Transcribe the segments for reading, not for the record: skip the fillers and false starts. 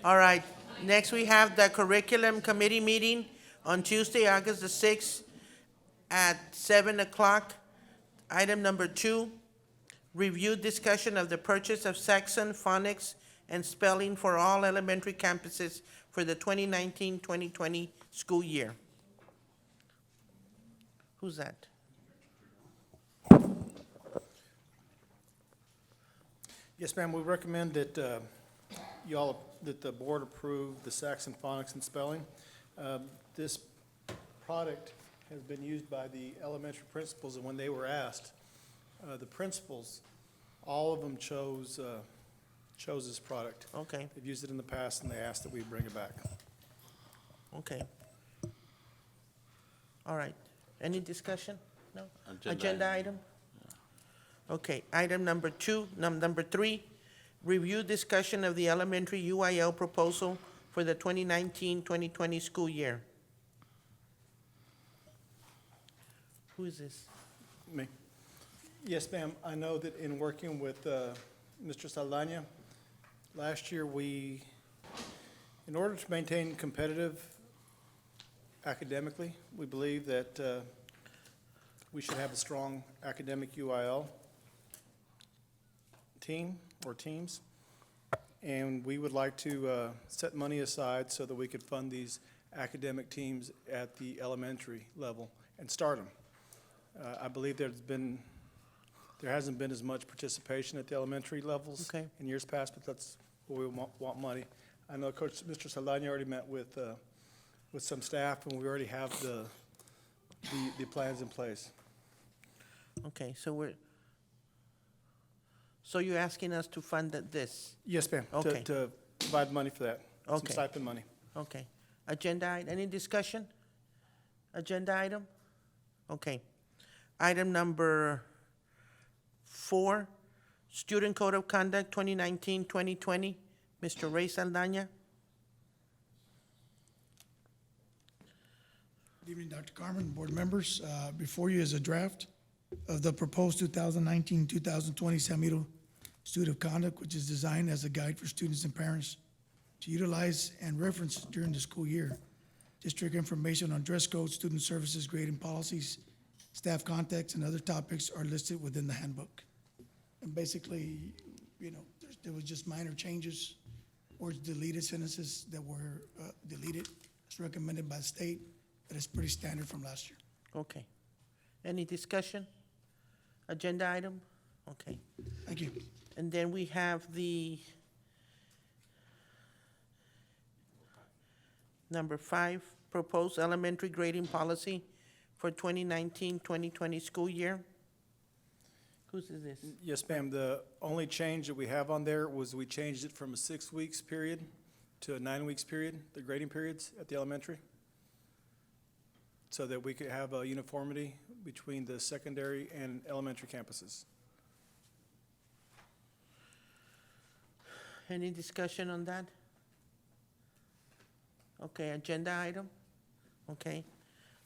All right, next we have the curriculum committee meeting on Tuesday, August the 6th at 7 o'clock. Item number 2, review discussion of the purchase of Saxon phonics and spelling for all elementary campuses for the 2019-2020 school year. Who's that? Yes, ma'am, we recommend that that the board approve the Saxon phonics and spelling. This product has been used by the elementary principals, and when they were asked, the principals, all of them chose this product. Okay, They've used it in the past, and they asked that we bring it back. okay. All right, any discussion? No? Agenda Agenda item? Okay, item number 2, number 3, review discussion of the elementary UIL proposal for the 2019-2020 school year. Who is this? Me? Yes, ma'am. I know that in working with Mr. Saldana, last year in order to maintain competitive academically, we believe that we should have a strong academic UIL team or teams. And we would like to set money aside so that we could fund these academic teams at the elementary level and start them. I believe there hasn't been as much participation at the elementary levels Okay. in years past, but that's where we want money. I know Coach Mr. Saldana already met with some staff, and we already have the plans in place. Okay, so you're asking us to fund this? Yes, ma'am. Okay. To provide money for that. Some Okay. stipend money. Okay. Any discussion? Agenda item? Okay. Item number 4, Student Code of Conduct 2019-2020. Mr. Ray Saldana. Good evening, Dr. Carmen, board members. Before you is a draft of the proposed 2019-2020 San Miguel Student of Conduct, which is designed as a guide for students and parents to utilize and reference during the school year. District information on dress code, student services, grading policies, staff contacts, and other topics are listed within the handbook. And basically, there was just minor changes or deleted sentences that were deleted. It's recommended by the state, but it's pretty standard from last year. Okay. Any discussion? Agenda item? Okay. Thank you. And then we have the number 5, proposed elementary grading policy for 2019-2020 school year. Whose is this? Yes, ma'am. The only change that we have on there was we changed it from a 6 weeks period to a 9 weeks period, the grading periods at the elementary, so that we could have a uniformity between the secondary and elementary campuses. Any discussion on that? Okay, agenda item? Okay.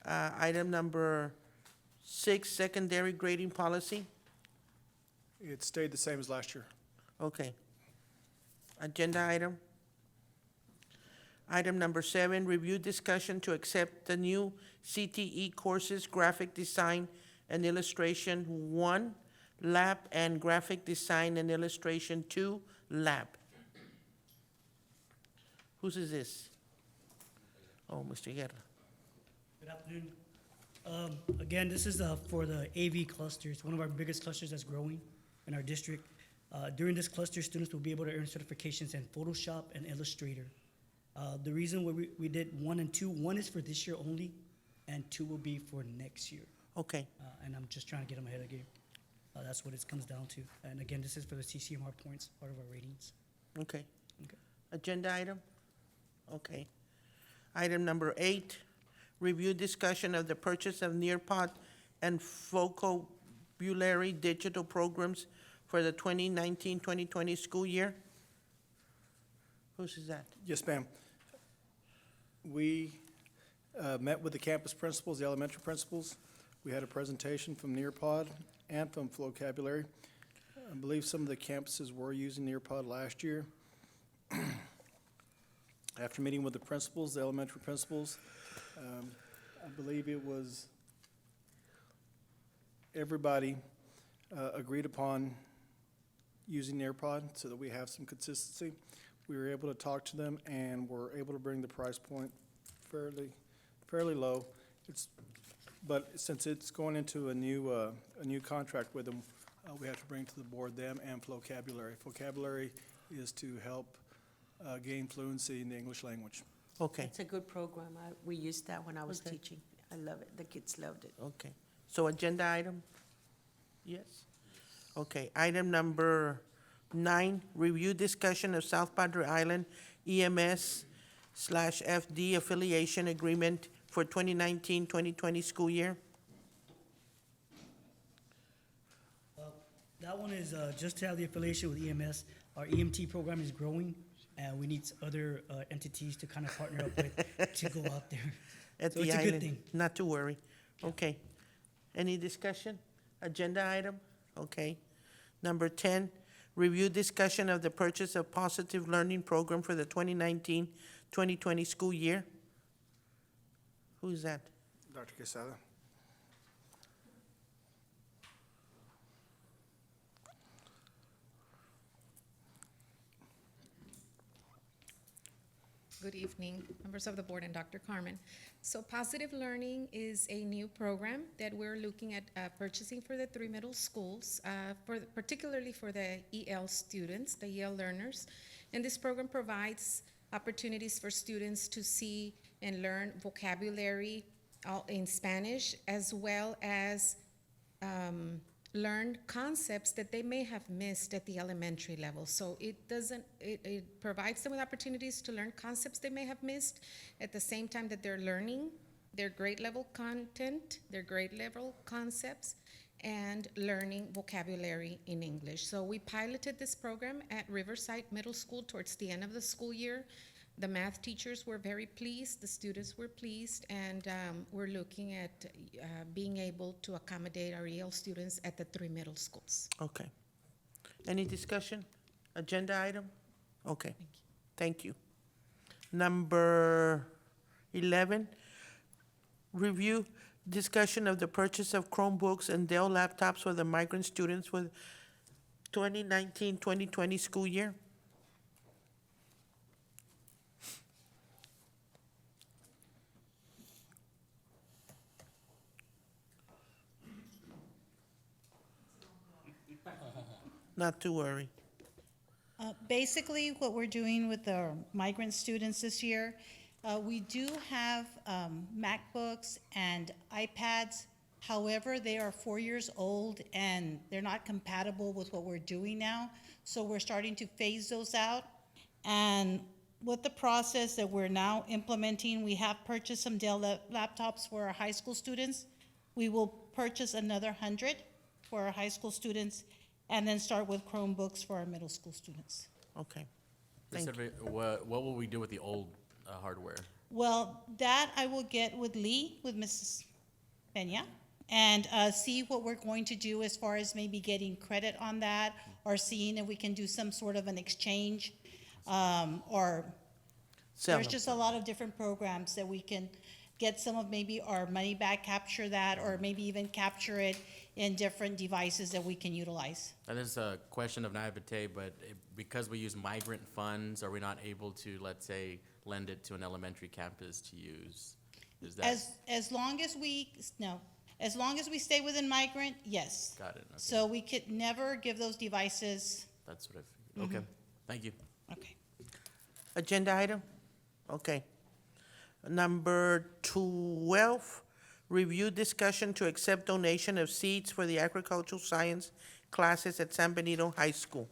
Item number 6, secondary grading policy? It stayed the same as last year. Okay. Agenda item? Item number 7, review discussion to accept the new CTE courses, graphic design and illustration 1, lab, and graphic design and illustration 2, lab. Whose is this? Oh, Mr. Guerra. Good afternoon. Again, this is for the AV cluster. It's one of our biggest clusters that's growing in our district. During this cluster, students will be able to earn certifications in Photoshop and Illustrator. The reason why we did 1 and 2, 1 is for this year only, and 2 will be for next year. Okay, And I'm just trying to get them ahead of the game. That's what it comes down to. And again, this is for the CCMR points, part of our ratings. okay. Okay. Agenda item? Okay. Item number 8, review discussion of the purchase of Nearpod and vocabulary digital programs for the 2019-2020 school year. Whose is that? Yes, ma'am. We met with the campus principals, the elementary principals. We had a presentation from Nearpod and from Vocabulary. I believe some of the campuses were using Nearpod last year. After meeting with the principals, the elementary principals, I believe it was everybody agreed upon using AirPod so that we have some consistency. We were able to talk to them and were able to bring the price point fairly low. But since it's going into a new contract with them, we have to bring to the board them and Vocabulary. Vocabulary is to help gain fluency in the English language. Okay, It's a good program. We used that when I was Okay. teaching. I love it. The kids loved it. okay. So agenda item? Yes? Okay, item number 9, review discussion of South Padre Island EMS/FD affiliation agreement for 2019-2020 school year. That one is just to have the affiliation with EMS. Our EMT program is growing, and we need other entities to kind of partner up with to go out there. At So the it's a island. good thing. Not to worry. Okay. Any discussion? Agenda item? Okay. Number 10, review discussion of the purchase of Positive Learning Program for the 2019-2020 school year. Who's that? Dr. Quesada? Good evening, members of the board and Dr. Carmen. So Positive Learning is a new program that we're looking at purchasing for the 3 middle schools, particularly for the EL students, the EL learners. And this program provides opportunities for students to see and learn vocabulary in Spanish, as well as learn concepts that they may have missed at the elementary level. So it provides them with opportunities to learn concepts they may have missed at the same time that they're learning their grade level content, their grade level concepts, and learning vocabulary in English. So we piloted this program at Riverside Middle School towards the end of the school year. The math teachers were very pleased, the students were pleased, and we're looking at being able to accommodate our EL students at the 3 middle schools. Okay. Any discussion? Agenda item? Okay. Thank you. Number 11, review discussion of the purchase of Chromebooks and Dell laptops for the migrant students for 2019-2020 school year. Not to worry. Basically, what we're doing with our migrant students this year, we do have MacBooks and iPads. However, they are 4 years old and they're not compatible with what we're doing now. So we're starting to phase those out. And with the process that we're now implementing, we have purchased some Dell laptops for our high school students. We will purchase another 100 for our high school students, and then start with Chromebooks for our middle school students. Okay. Ms. Thank you. Survey, what will we do with the old hardware? Well, that I will get with Lee, with Mrs. Peña, and see what we're going to do as far as maybe getting credit on that, or seeing if we can do some sort of an exchange, or Sell there's them. just a lot of different programs that we can get some of maybe our money back, capture that, or maybe even capture it in different devices that we can utilize. And this is a question of naivete, but because we use migrant funds, are we not able to, let's say, lend it to an elementary campus to use? Is that, As long as we, no, as long as we stay within migrant, yes. got it, okay. So we could never give those devices, That's what I figured. Okay, thank you. okay. Agenda item? Okay. Number 12, review discussion to accept donation of seeds for the agricultural science classes at San Benito High School.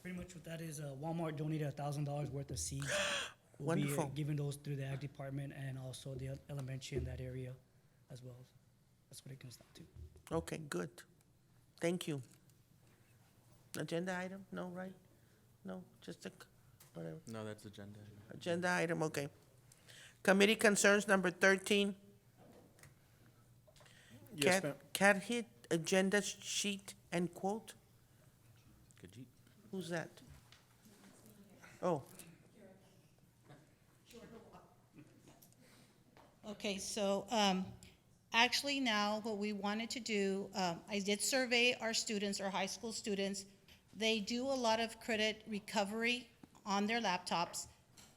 Pretty much what that is, Walmart donated $1,000 worth of seeds. We'll be, Wonderful. giving those through the ag department and also the elementary in that area as well. That's what it comes down to. Okay, good. Thank you. Agenda item? No, right? No, just a, whatever. No, that's agenda. Agenda item, okay. Committee concerns, number 13. Yes, ma'am. Cat hit agenda sheet and quote? Could you, Who's that? Oh, Okay, so, actually now, what we wanted to do, I did survey our students, our high school students. They do a lot of credit recovery on their laptops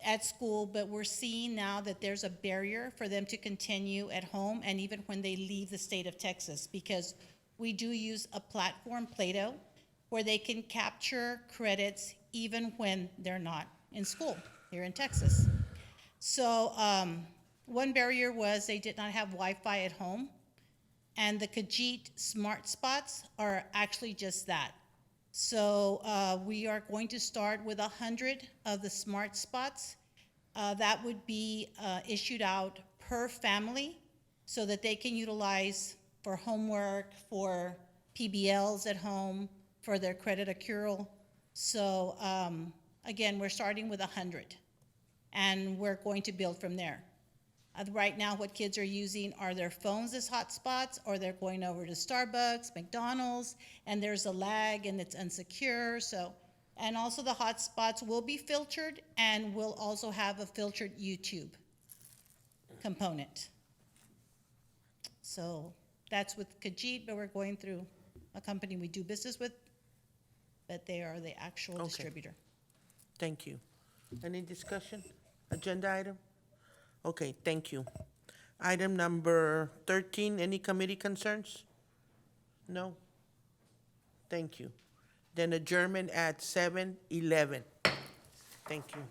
at school, but we're seeing now that there's a barrier for them to continue at home and even when they leave the state of Texas, because we do use a platform, Plato, where they can capture credits even when they're not in school here in Texas. So, one barrier was they did not have Wi-Fi at home, and the Khajiit Smart Spots are actually just that. So we are going to start with 100 of the Smart Spots. That would be issued out per family so that they can utilize for homework, for PBLs at home, for their credit accrual. So again, we're starting with 100, and we're going to build from there. Right now, what kids are using are their phones as hotspots, or they're going over to Starbucks, McDonald's, and there's a lag and it's unsecure. So, and also the hotspots will be filtered, and we'll also have a filtered YouTube component. So that's with Khajiit, but we're going through a company we do business with, but they are the actual Okay. distributor. thank you. Any discussion? Agenda item? Okay, thank you. Item number 13, any committee concerns? No? Thank you. Then adjournment at 7:11. Thank you.